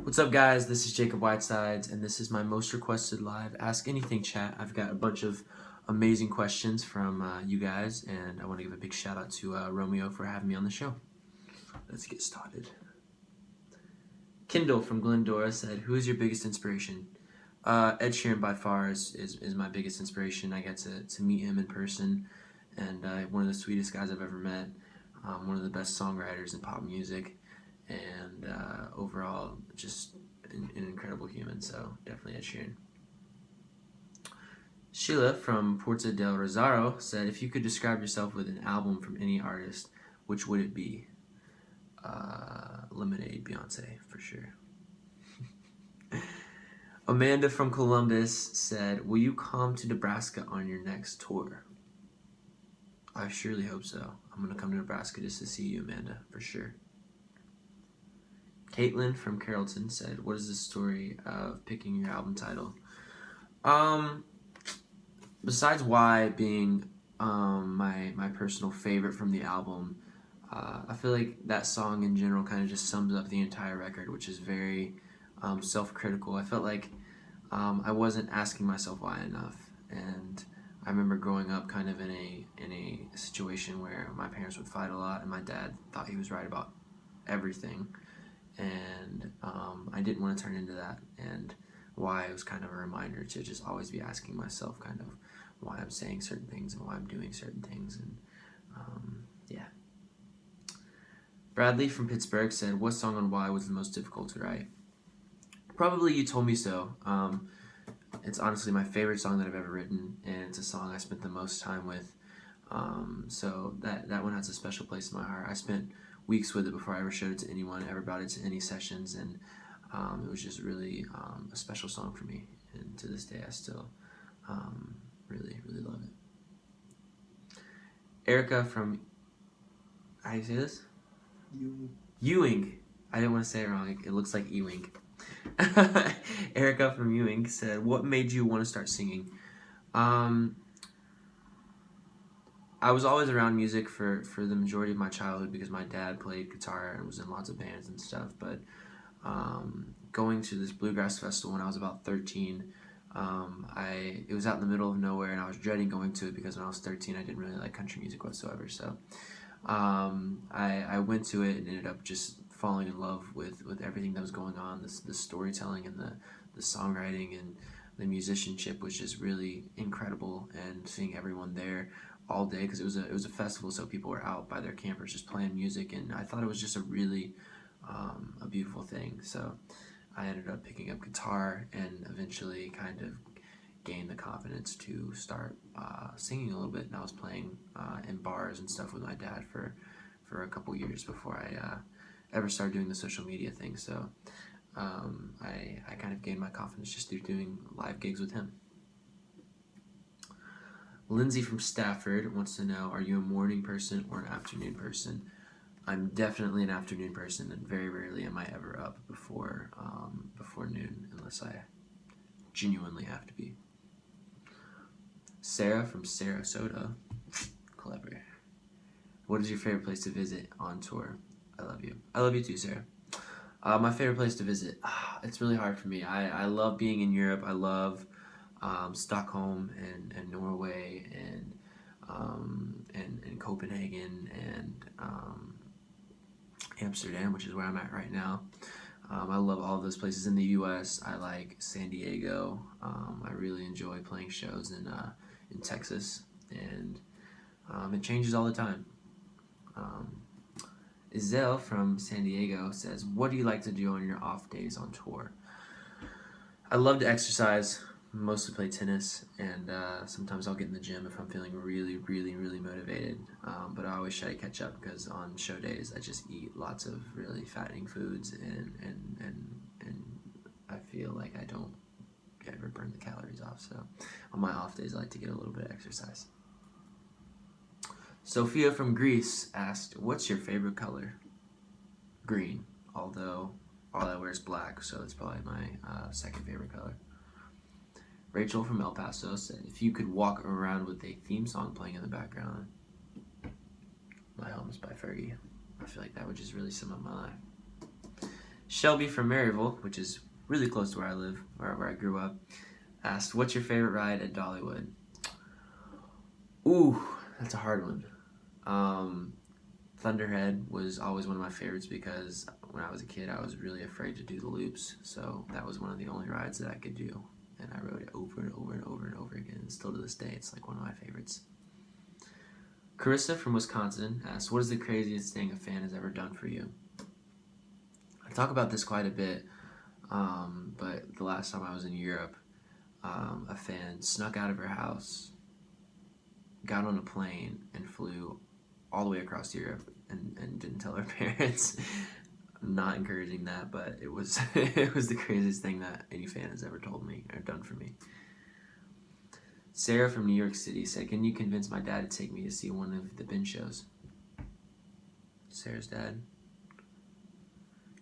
What's up, guys? This is Jacob Whitesides, and this is my most requested live Ask Anything chat. I've got a bunch of amazing questions from you guys, and I want to give a big shout out to Romeo for having me on the show. Let's get started. Kendall from Glendora said, "Who is your biggest inspiration?" Ed Sheeran by far is my biggest inspiration. I get to meet him in person, and one of the sweetest guys I've ever met. One of the best songwriters in pop music, and overall just an incredible human. So definitely Ed Sheeran. Sheila from Puerto del Rosario said, "If you could describe yourself with an album from any artist, which would it be?" Lemonade, Beyonce, for sure. Amanda from Columbus said, "Will you come to Nebraska on your next tour?" I surely hope so. I'm going to come to Nebraska just to see you, Amanda, for sure. Caitlin from Carrollton said, "What is the story of picking your album title?" Besides Why being my personal favorite from the album, I feel like that song in general kind of just sums up the entire record, which is very self-critical. I felt like I wasn't asking myself why enough, and I remember growing up kind of in a situation where my parents would fight a lot, and my dad thought he was right about everything, and I didn't want to turn into that. And Why was kind of a reminder to just always be asking myself kind of why I'm saying certain things and why I'm doing certain things, and yeah. Bradley from Pittsburgh said, "What song on Why was the most difficult to write?" Probably You Told Me So. It's honestly my favorite song that I've ever written, and it's a song I spent the most time with. So that one has a special place in my heart. I spent weeks with it before I ever showed it to anyone, ever brought it to any sessions, and it was just really a special song for me. And to this day, I still really, really love it. Erica from, how do you say this? Ewing. I didn't want to say it wrong. It looks like Ewing. Erica from Ewing said, "What made you want to start singing?" I was always around music for the majority of my childhood because my dad played guitar and was in lots of bands and stuff. But going to this bluegrass festival when I was about 13, it was out in the middle of nowhere, and I was dreading going to it because when I was 13, I didn't really like country music whatsoever. So I went to it and ended up just falling in love with everything that was going on. The storytelling and the songwriting and the musicianship was just really incredible, and seeing everyone there all day, because it was a festival, so people were out by their campers just playing music, and I thought it was just a really a beautiful thing. So I ended up picking up guitar and eventually kind of gained the confidence to start singing a little bit, and I was playing in bars and stuff with my dad for a couple years before I ever started doing the social media thing. So I kind of gained my confidence just through doing live gigs with him. Lindsay from Stafford wants to know, "Are you a morning person or an afternoon person?" I'm definitely an afternoon person, and very rarely am I ever up before noon unless I genuinely have to be. Sarah from Sarasota, clever. "What is your favorite place to visit on tour?" I love you. I love you too, Sarah. My favorite place to visit, it's really hard for me. I love being in Europe. I love Stockholm and Norway and Copenhagen and Amsterdam, which is where I'm at right now. I love all of those places in the U.S. I like San Diego. I really enjoy playing shows in Texas, and it changes all the time. Iselle from San Diego says, "What do you like to do on your off days on tour?" I love to exercise, mostly play tennis, and sometimes I'll get in the gym if I'm feeling really, really, really motivated. But I always try to catch up because on show days I just eat lots of really fattening foods, and I feel like I don't ever burn the calories off. So on my off days I like to get a little bit of exercise. Sophia from Greece asked, "What's your favorite color?" Green, although all I wear is black, so it's probably my second favorite color. Rachel from El Paso said, "If you could walk around with a theme song playing in the background." My Home is by Fergie. I feel like that would just really sum up my life. Shelby from Maryville, which is really close to where I live, where I grew up, asked, "What's your favorite ride at Dollywood?" Ooh, that's a hard one. Thunderhead was always one of my favorites because when I was a kid, I was really afraid to do the loops, so that was one of the only rides that I could do, and I rode it over and over and over and over again. And still to this day, it's like one of my favorites. Carissa from Wisconsin asked, "What is the craziest thing a fan has ever done for you?" I talk about this quite a bit, but the last time I was in Europe, a fan snuck out of her house, got on a plane, and flew all the way across Europe and didn't tell her parents. I'm not encouraging that, but it was it was the craziest thing that any fan has ever told me or done for me. Sarah from New York City said, "Can you convince my dad to take me to see one of the Ben shows?" Sarah's dad,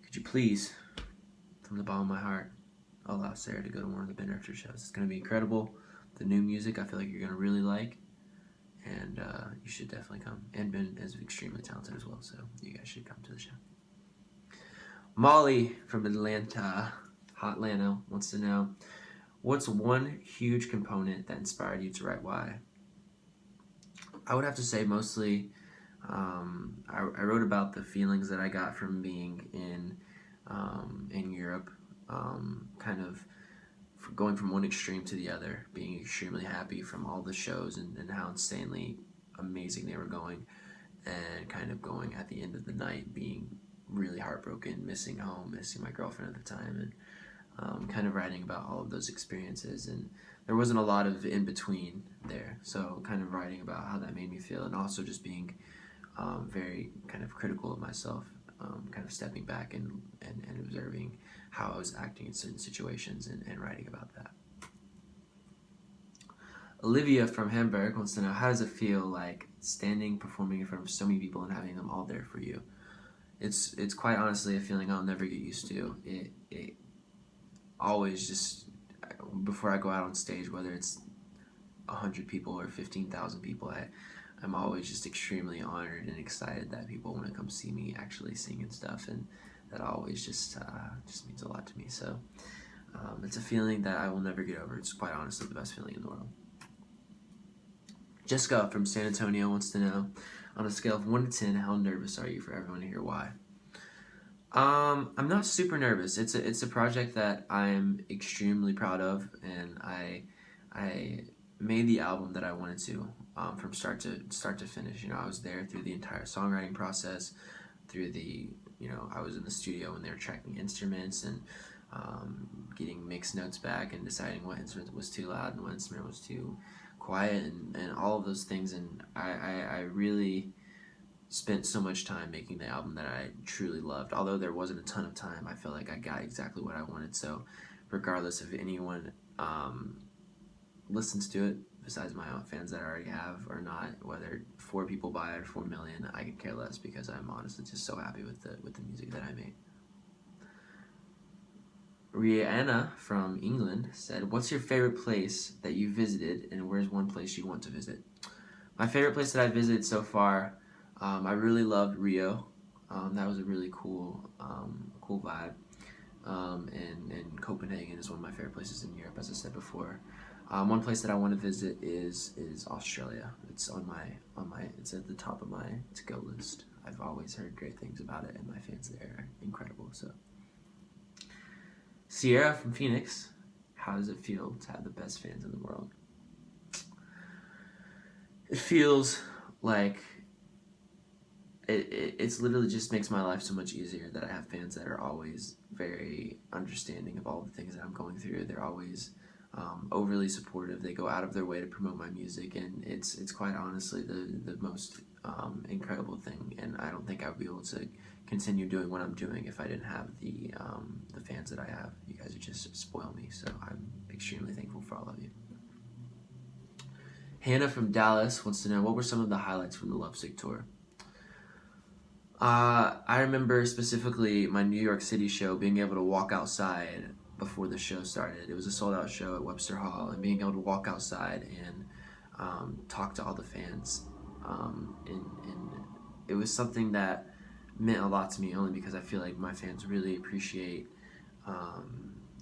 could you please, from the bottom of my heart, allow Sarah to go to one of the Ben Rector shows? It's going to be incredible. The new music I feel like you're going to really like, and you should definitely come. And Ben is extremely talented as well, so you guys should come to the show. Molly from Atlanta, Hotlanta, wants to know, what's one huge component that inspired you to write Why? I would have to say mostly I wrote about the feelings that I got from being in Europe, kind of going from one extreme to the other, being extremely happy from all the shows and how insanely amazing they were going, and kind of going at the end of the night being really heartbroken, missing home, missing my girlfriend at the time, and kind of writing about all of those experiences. And there wasn't a lot of in between there, so kind of writing about how that made me feel, and also just being very kind of critical of myself, kind of stepping back and observing how I was acting in certain situations and writing about that. Olivia from Hamburg wants to know, how does it feel like standing, performing in front of so many people and having them all there for you? It's quite honestly a feeling I'll never get used to. It always just, before I go out on stage, whether it's 100 people or 15,000 people, I'm always just extremely honored and excited that people want to come see me actually sing and stuff, and that always just means a lot to me. So it's a feeling that I will never get over. It's quite honestly the best feeling in the world. Jessica from San Antonio wants to know, on a scale of 1 to 10, how nervous are you for everyone to hear Why? I'm not super nervous. It's a project that I'm extremely proud of, and I made the album that I wanted to, from start to finish. You know, I was there through the entire songwriting process, through the, I was in the studio when they were tracking instruments and getting mixed notes back and deciding what instrument was too loud and what instrument was too quiet, and all of those things. And I really spent so much time making the album that I truly loved. Although there wasn't a ton of time, I feel like I got exactly what I wanted. So regardless if anyone listens to it, besides my own fans that I already have or not, whether 4 people buy it or 4 million, I could care less, because I'm honestly just so happy with the music that I made. Rihanna from England said, "What's your favorite place that you visited, and where's one place you want to visit?" My favorite place that I visited so far, I really loved Rio. That was a really cool vibe. And Copenhagen is one of my favorite places in Europe, as I said before. One place that I want to visit is Australia. It's it's at the top of my to-go list. I've always heard great things about it, and my fans there are incredible. So, Sierra from Phoenix, how does it feel to have the best fans in the world? It feels like it's literally just makes my life so much easier that I have fans that are always very understanding of all the things that I'm going through. They're always overly supportive. They go out of their way to promote my music, and it's quite honestly the most incredible thing. And I don't think I would be able to continue doing what I'm doing if I didn't have the fans that I have. You guys are just spoil me, so I'm extremely thankful for all of you. Hannah from Dallas wants to know, what were some of the highlights from the Lovesick tour? I remember specifically my New York City show, being able to walk outside before the show started. It was a sold-out show at Webster Hall, and being able to walk outside and talk to all the fans. And it was something that meant a lot to me, only because I feel like my fans really appreciate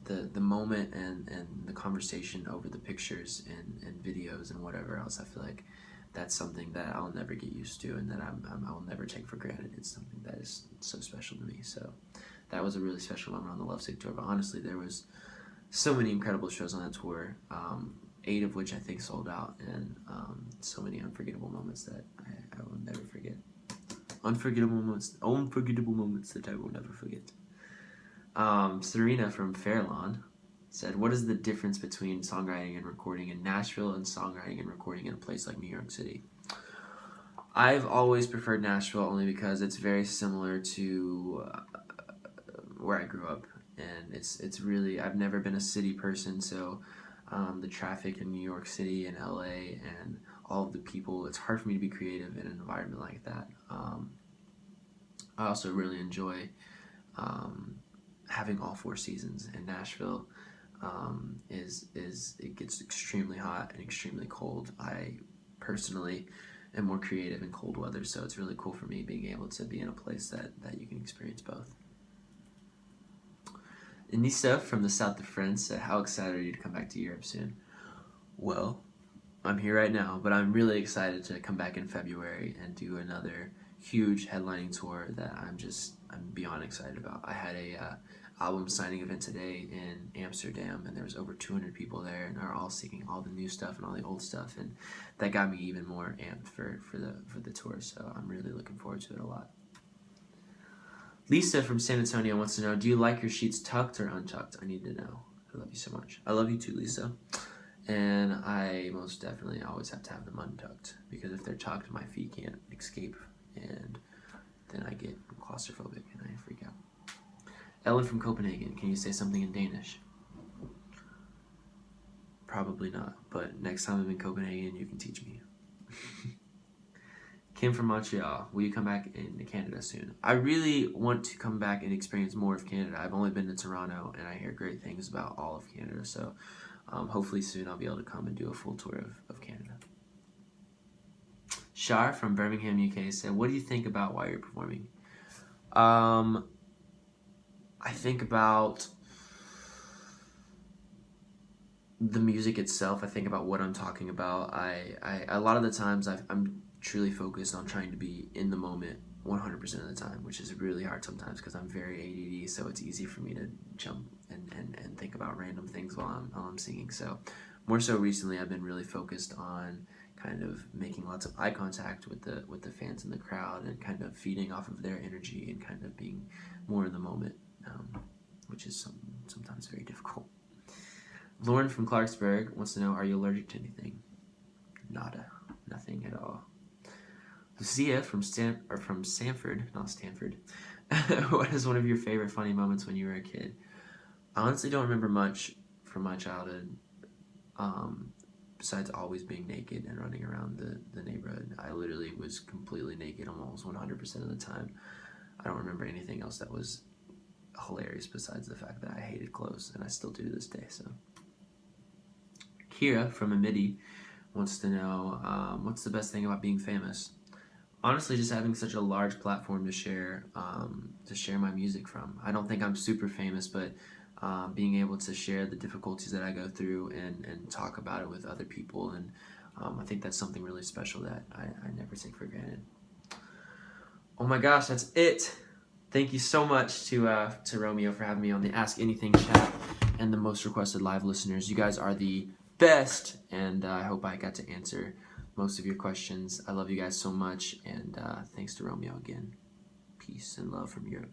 the moment and the conversation over the pictures and videos and whatever else. I feel like that's something that I'll never get used to, and that I'll never take for granted. It's something that is so special to me. So that was a really special moment on the Lovesick tour. But honestly, there was so many incredible shows on that tour, 8 of which I think sold out, and so many unforgettable moments that I will never forget. Unforgettable moments that I will never forget. Serena from Fairlawn said, what is the difference between songwriting and recording in Nashville and songwriting and recording in a place like New York City? I've always preferred Nashville, only because it's very similar to where I grew up, and it's really, I've never been a city person, so the traffic in New York City and LA and all of the people, it's hard for me to be creative in an environment like that. I also really enjoy having all 4 seasons in Nashville. It gets extremely hot and extremely cold. I personally am more creative in cold weather, so it's really cool for me being able to be in a place that you can experience both. Anissa from the south of France said, how excited are you to come back to Europe soon? Well, I'm here right now, but I'm really excited to come back in February and do another huge headlining tour that I'm beyond excited about. I had a album signing event today in Amsterdam, and there was over 200 people there, and they're all singing all the new stuff and all the old stuff, and that got me even more amped for the tour. So I'm really looking forward to it a lot. Lisa from San Antonio wants to know, do you like your sheets tucked or untucked? I need to know. I love you so much. I love you too, Lisa. And I most definitely always have to have them untucked, because if they're tucked, my feet can't escape, and then I get claustrophobic and I freak out. Ellen from Copenhagen, can you say something in Danish? Probably not, but next time I'm in Copenhagen, you can teach me. Kim from Montreal, will you come back into Canada soon? I really want to come back and experience more of Canada. I've only been to Toronto, and I hear great things about all of Canada, so hopefully soon I'll be able to come and do a full tour of Canada. Shar from Birmingham UK said, what do you think about while you're performing? I think about the music itself. I think about what I'm talking about. I a lot of the times I'm truly focused on trying to be in the moment 100% of the time, which is really hard sometimes because I'm very ADD, so it's easy for me to jump and think about random things while I'm singing. So more so recently, I've been really focused on kind of making lots of eye contact with the fans in the crowd, and kind of feeding off of their energy and kind of being more in the moment, which is sometimes very difficult. Lauren from Clarksburg wants to know, are you allergic to anything? Nada. Nothing at all. Lucia from Sanford, not Stanford. What is one of your favorite funny moments when you were a kid? I honestly don't remember much from my childhood, besides always being naked and running around the neighborhood. I literally was completely naked almost 100% of the time. I don't remember anything else that was hilarious besides the fact that I hated clothes, and I still do to this day. So, Kira from Amity wants to know, what's the best thing about being famous? Honestly, just having such a large platform to share my music from. I don't think I'm super famous, but being able to share the difficulties that I go through and talk about it with other people, and I think that's something really special that I never take for granted. Oh my gosh, that's it. Thank you so much to Romeo for having me on the Ask Anything chat and the most requested live listeners. You guys are the best, and I hope I got to answer most of your questions. I love you guys so much, and thanks to Romeo again. Peace and love from Europe.